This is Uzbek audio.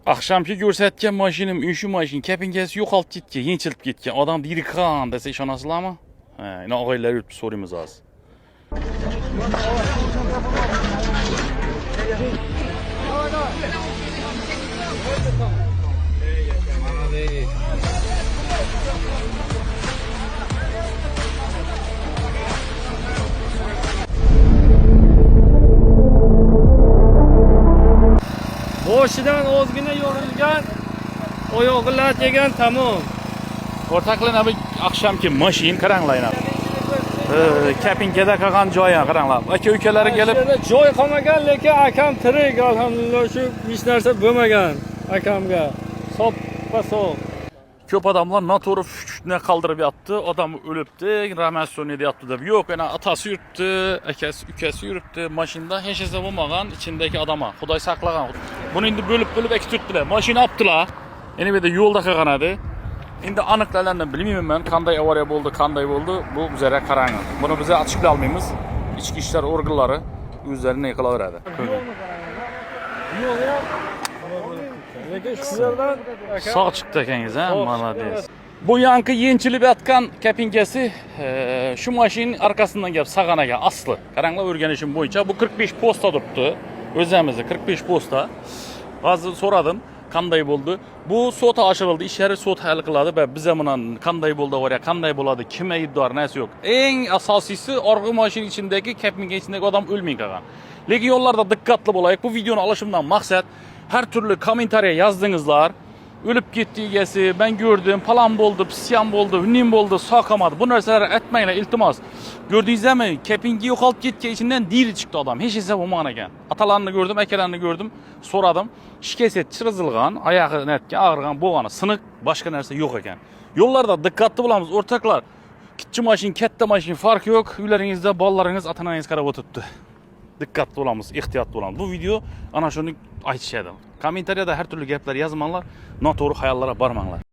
Akşamki görsətgan maşinim, üşü maşin, kepingesi yo'qolib ketgan, yenchilib ketgan. Odam deydi qan desa ishonasizlarmi? Ha, ina og'aylar yurib so'raymiz hozir. Boshidan ozgina yorilgan, oyog'i lat yegan tamom. O'rtoqlar, bu akşamki mashin qaranglar. Kepingada qolgan joyi qaranglar. Aka-ukalari kelib, Joy qolmagan, lekin akam tirik, alhamdulillah, shu hech narsa bo'lmagan akamga. Soppa-sog'. ko'p odamlar noto'g'ri fikrini qoldirib yotdi. Odam o'libdi, rahmat so'nida yotdi deb. Yo'q, ana atasi yuribdi, akasi, ukasi yuribdi. Mashinada hech narsa bo'lmagan, ichindagi odamlar. Xudoy saqlagan. Buni endi bo'lib ekitibdilar. Mashina olibdilar. Endi bu yerda yo'lda qolgan edi. Endi aniqlarni bilmayman men, qanday avariya bo'ldi, qanday bo'ldi. Bu bizga qarang. Buni biz ochıqlay olmaymiz. Ichki ishlar organlari o'zlarini qilaveradi. Yo'q. Lekin sizlardan Sog' chiqdi ekangiz, ha? Malades. Bu yanki yenchilib yotgan kepingasi shu mashin arkasidan kelib sag'an ekan asli. Qaranglar, o'rganishim bo'yicha bu 45 posta turibdi. O'zimizda 45 posta. Hozir so'radim, qanday bo'ldi? Bu sot oshirildi, ishlar sot hal qiladi va biz ham bilan qanday bo'ldi, avariya qanday bo'ladi, kim aybdor, narsa yo'q. Eng asosiysi orqa mashin ichidagi keping ichidagi odam o'lmay qolgan. Lekin yo'llarda diqqatli bo'laylik. Bu videoni olishimdan maqsad her türlü kommentariya yazdыңызlar. Ölüp gitti egesi, ben gördüm, falan oldu, pisyan oldu, hünnim oldu, sağlamadı. Bu narsaları etmeyle iltimas. Gördüğünüzde mi? Kepingi yo'qolib ketgan içinden diri çıktı adam. Hiç hesap olmagan ekan. Atalarını gördüm, akalarini gördüm, soradım. Şikeset çırızılgan, ayağı netken, ağırgan, boğanı, sınık, başka narsa yok ekan. Yollarda dikkatli bulamız, ortaklar. Kitçi maşin, katta maşin fark yok. Üylerinizde ballarınız, atananız qarab o'tibdi. Dikkatli olamiz, ehtiyatli olamiz. Bu video ana şunu aytishadi. Kommentariyada her türlü gaplar yazmanglar, noto'g'ri xayollarga bormanglar.